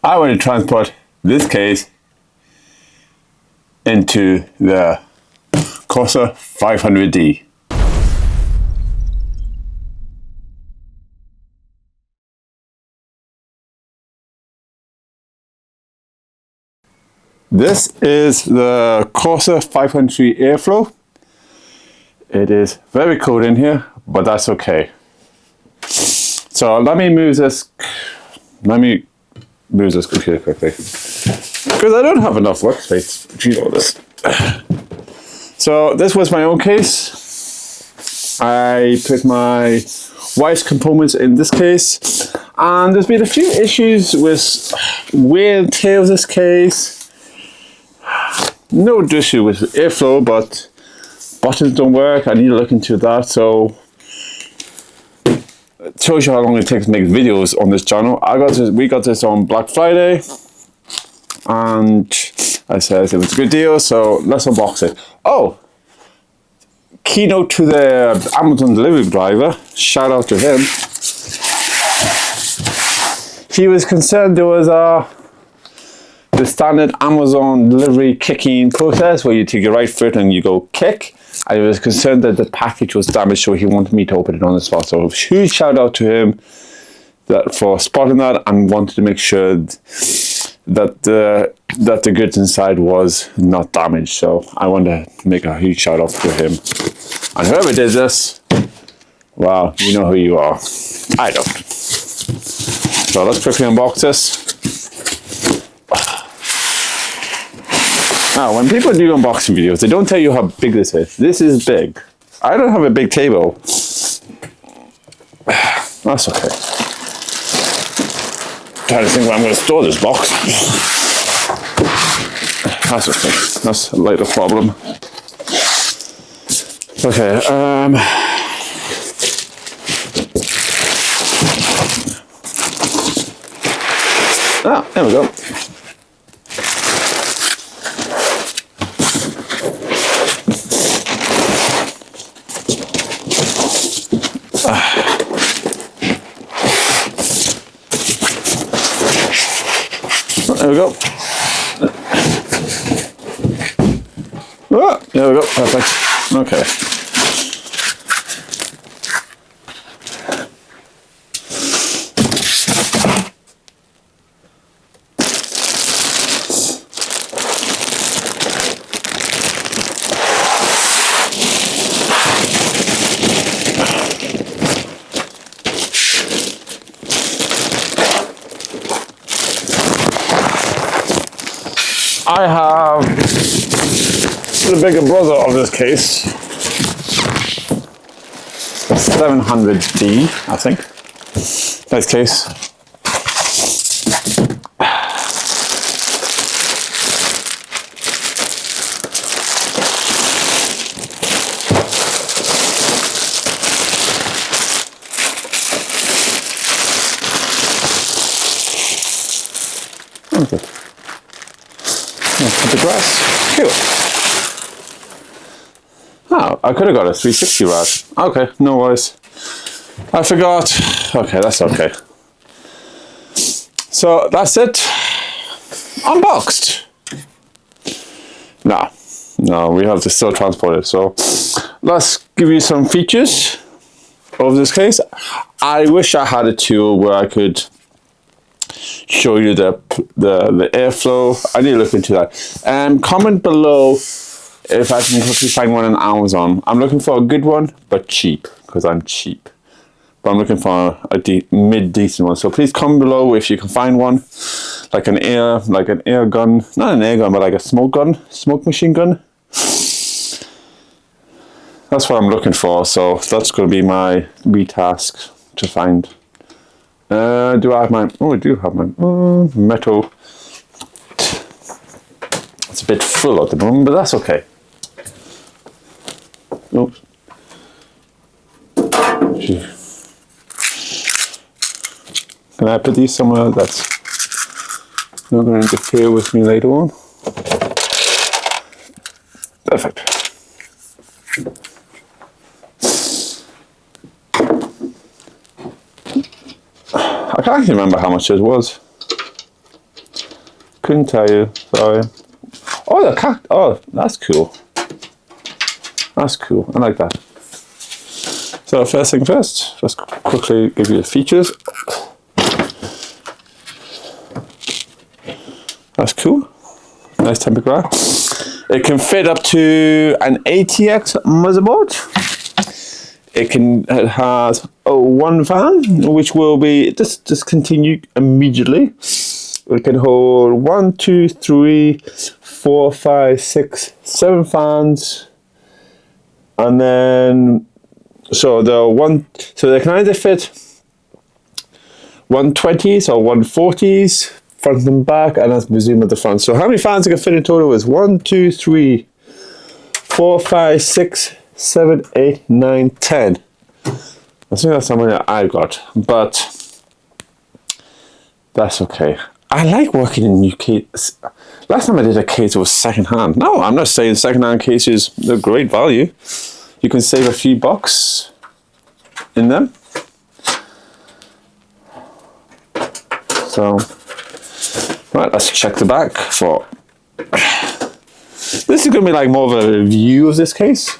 I want to transport this case into the Corsa 500D. This is the Corsa 500 airflow. It is very cold in here, but that's okay. So let me move this computer quickly, because I don't have enough workspace to do all this. So this was my own case. I put my wife's components in this case, and there's been a few issues with wear and tear of this case. No issue with airflow, but buttons don't work. I need to look into that. So it shows you how long it takes to make videos on this channel. We got this on Black Friday, and I said it was a good deal, so let's unbox it. Oh, keynote to the Amazon delivery driver. Shout out to him. He was concerned there was the standard Amazon delivery kicking process where you take your right foot and you go kick. I was concerned that the package was damaged, so he wanted me to open it on the spot. So huge shout out to him for spotting that and wanted to make sure that the goods inside was not damaged. So I want to make a huge shout out to him. And whoever did this, well, you know who you are. I don't. So let's quickly unbox this. Now, when people do unboxing videos, they don't tell you how big this is. This is big. I don't have a big table. That's okay. I'm trying to think where I'm going to store this box. That's okay. That's a lighter problem. Okay. There we go. There we go. Oh, there we go. Perfect. Okay. I have the bigger brother of this case, the 700D, I think. Nice case. Okay. The grass. Cute. Oh, I could have got a 360 rod. Okay, no worries. I forgot. Okay, that's okay. So that's it. Unboxed. No, we have to still transport it. So let's give you some features of this case. I wish I had a tool where I could show you the airflow. I need to look into that. Comment below if I can quickly find one on Amazon. I'm looking for a good one, but cheap, because I'm cheap. But I'm looking for a mid-decent one. So please comment below if you can find one, like an air gun, not an air gun, but like a smoke machine gun. That's what I'm looking for. So that's going to be my wee task to find. Do I have mine? Oh, I do have mine. Metal. It's a bit full at the moment, but that's okay. Oops. Can I put these somewhere that's not going to interfere with me later on? Perfect. I can't even remember how much it was. Couldn't tell you. Sorry. Oh, oh, that's cool. That's cool. I like that. So first thing first, just quickly give you the features. That's cool. Nice tempered glass. It can fit up to an ATX motherboard. It has one fan, which will be discontinued immediately. It can hold 1, 2, 3, 4, 5, 6, 7 fans, and then so they can either fit 120s or 140s front and back, and that's resume at the front. So how many fans it can fit in total is 1, 2, 3, 4, 5, 6, 7, 8, 9, 10. I think that's how many I got, but that's okay. I like working in new cases. Last time I did a case, it was second-hand. No, I'm not saying second-hand cases are great value. You can save a few bucks in them. So, right, let's check the back for... This is going to be like more of a review of this case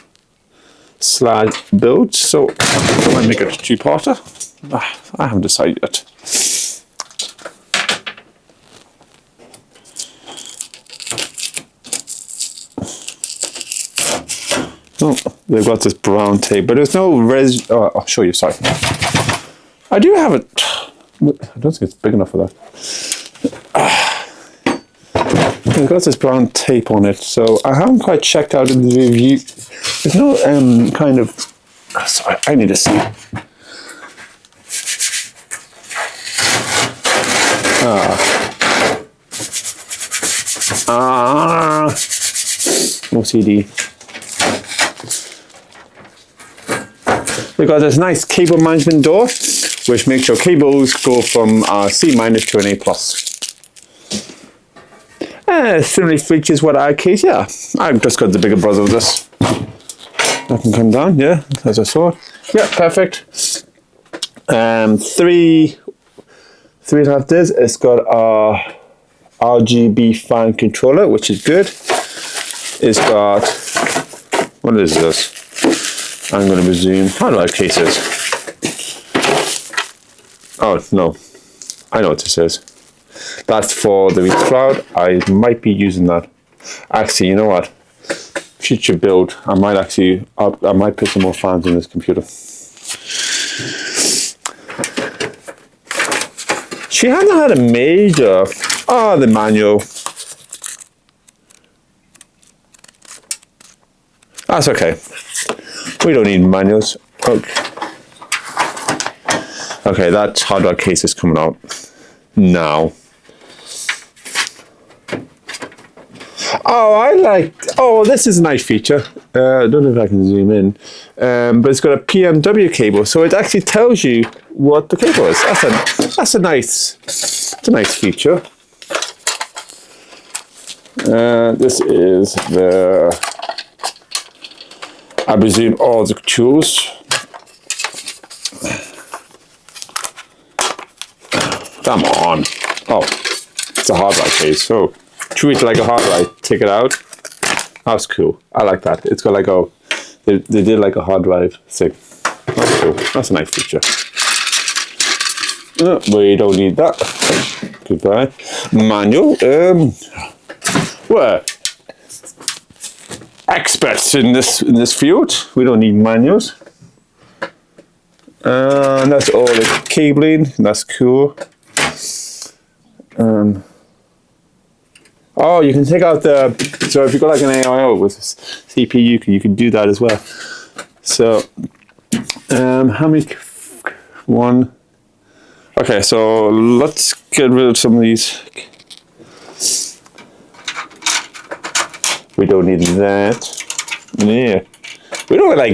/ build. So, I might make it a two-parter. I haven't decided yet. Oh, they've got this brown tape, but there's no res. Oh, I'll show you. Sorry, I do have it. I don't think it's big enough for that. They've got this brown tape on it, so I haven't quite checked out in the review. There's no kind of. Sorry, I need to see. OCD. We've got this nice cable management door, which makes your cables go from C- to an A+. Similarly features what I case, yeah. I've just got the bigger brother of this. That can come down, yeah, as I saw. Yeah, perfect. 3.5 discs. It's got a RGB fan controller, which is good. It's got, what is this? I'm going to resume. How do I case this? Oh, no. I know what this is. That's for the cloud. I might be using that. Actually, you know what? Future build. I might put some more fans in this computer. She hasn't had a major... Oh, the manual. That's okay. We don't need manuals. Okay, that hardware case is coming out now. Oh, this is a nice feature. I don't know if I can zoom in, but it's got a PMW cable, so it actually tells you what the cable is. That's a nice feature. This is the, I presume, all the tools. Come on. Oh, it's a hard drive case. So treat it like a hard drive. Take it out. That's cool. I like that. It's got like a, they did like a hard drive thing. That's cool. That's a nice feature. We don't need that. Goodbye. Manual. We're experts in this field. We don't need manuals. And that's all the cabling. That's cool. Oh, you can take out the. So if you've got like an AIO with CPU, you can do that as well. So, how many? One. Okay, so let's get rid of some of these. We don't need that. Yeah. We don't like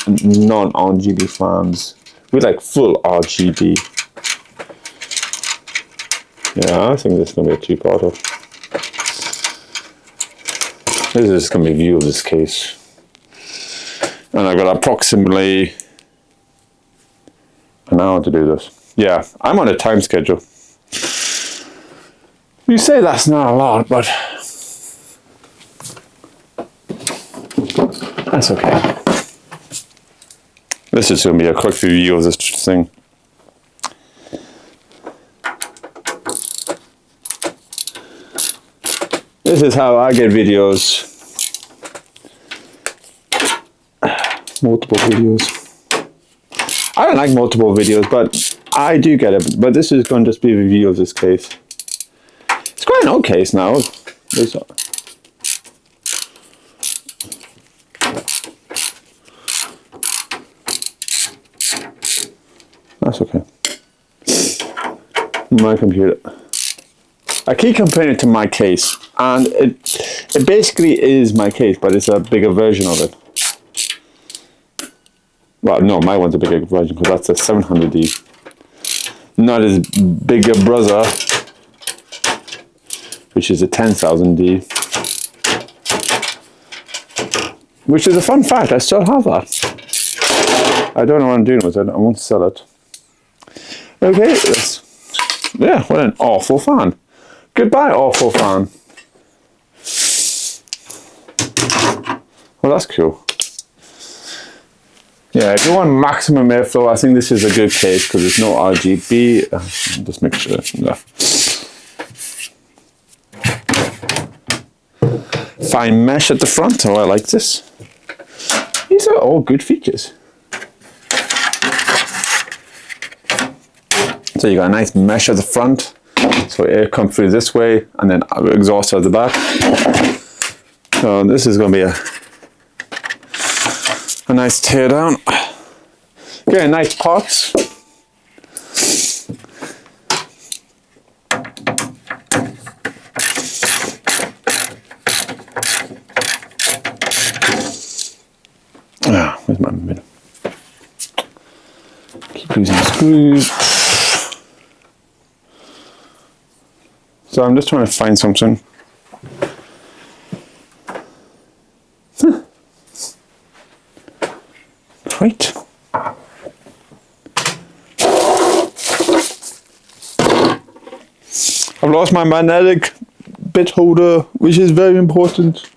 non-RGB fans. We like full RGB. Yeah, I think this is gonna be a two-parter. This is gonna be a view of this case. And I've got approximately an hour to do this. Yeah, I'm on a time schedule. You say that's not a lot, but that's okay. This is going to be a quick review of this thing. This is how I get videos. Multiple videos. I don't like multiple videos, but I do get it. But this is going to just be a review of this case. It's quite an old case now. That's okay. My computer. I keep comparing it to my case, and it basically is my case, but it's a bigger version of it. Well, no, my one's a bigger version because that's a 700D. Not his bigger brother, which is a 10,000D. Which is a fun fact, I still have that. I don't know what I'm doing with it, I won't sell it. Okay, yeah, what an awful fan. Goodbye, awful fan. Well, that's cool. Yeah, if you want maximum airflow, I think this is a good case because there's no RGB. Just make sure. Yeah. Fine mesh at the front. Oh, I like this. These are all good features. So you got a nice mesh at the front, so air comes through this way, and then exhaust at the back. So this is going to be a nice tear down. Okay, nice pots. Where's my middle? Keep using screws. So I'm just trying to find something. Right. I've lost my magnetic bit holder, which is very important.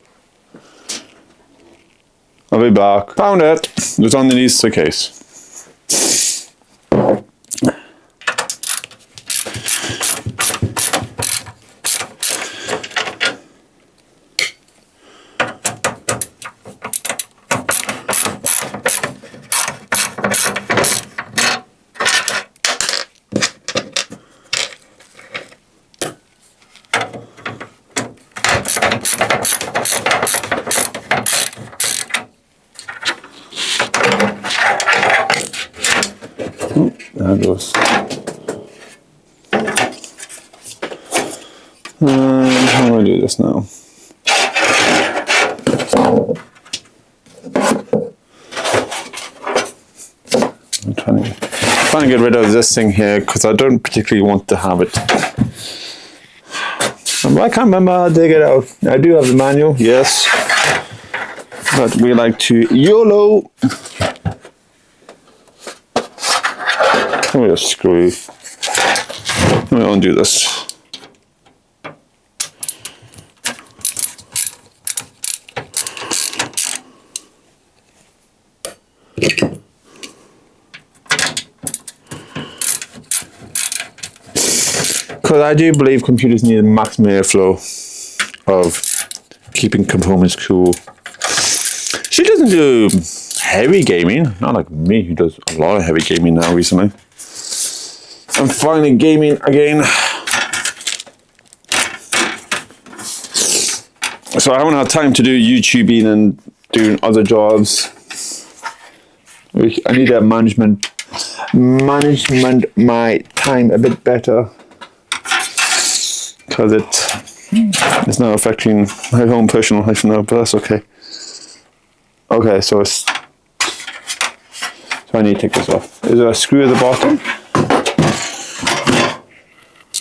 I'll be back. Found it. It was underneath the case. There it goes. How do I do this now? I'm trying to get rid of this thing here because I don't particularly want to have it. I can't remember how to take it out. I do have the manual, yes, but we like to YOLO. Let me just screw. Let me undo this. Because I do believe computers need maximum airflow of keeping components cool. She doesn't do heavy gaming, not like me who does a lot of heavy gaming now recently. I'm finally gaming again. So I haven't had time to do YouTubing and doing other jobs. I need to management my time a bit better because it's now affecting my own personal life now, but that's okay. Okay, so I need to take this off. Is there a screw at the bottom?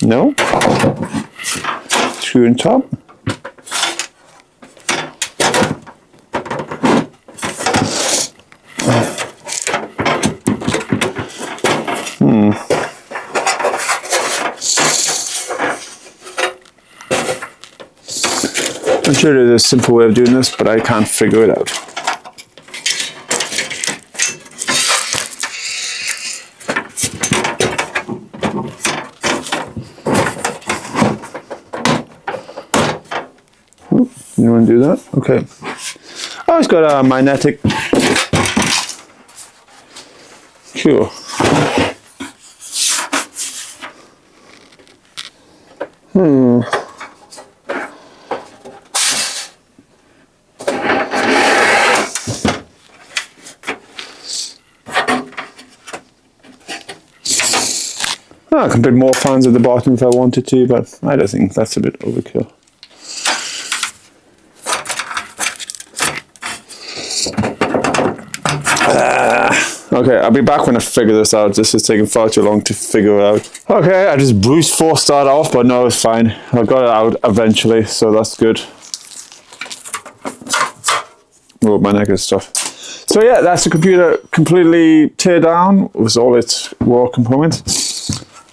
No. Screw on top. I'm sure there's a simple way of doing this, but I can't figure it out. You want to do that? Okay. Oh, it's got a magnetic. Cool. Oh, I can put more fans at the bottom if I wanted to, but I don't think that's a bit overkill. Okay, I'll be back when I figure this out. This is taking far too long to figure out. Okay, I just brute forced that off, but no, it's fine. I got it out eventually, so that's good. Oh, my neck and stuff. So yeah, that's the computer completely teared down with all its raw components.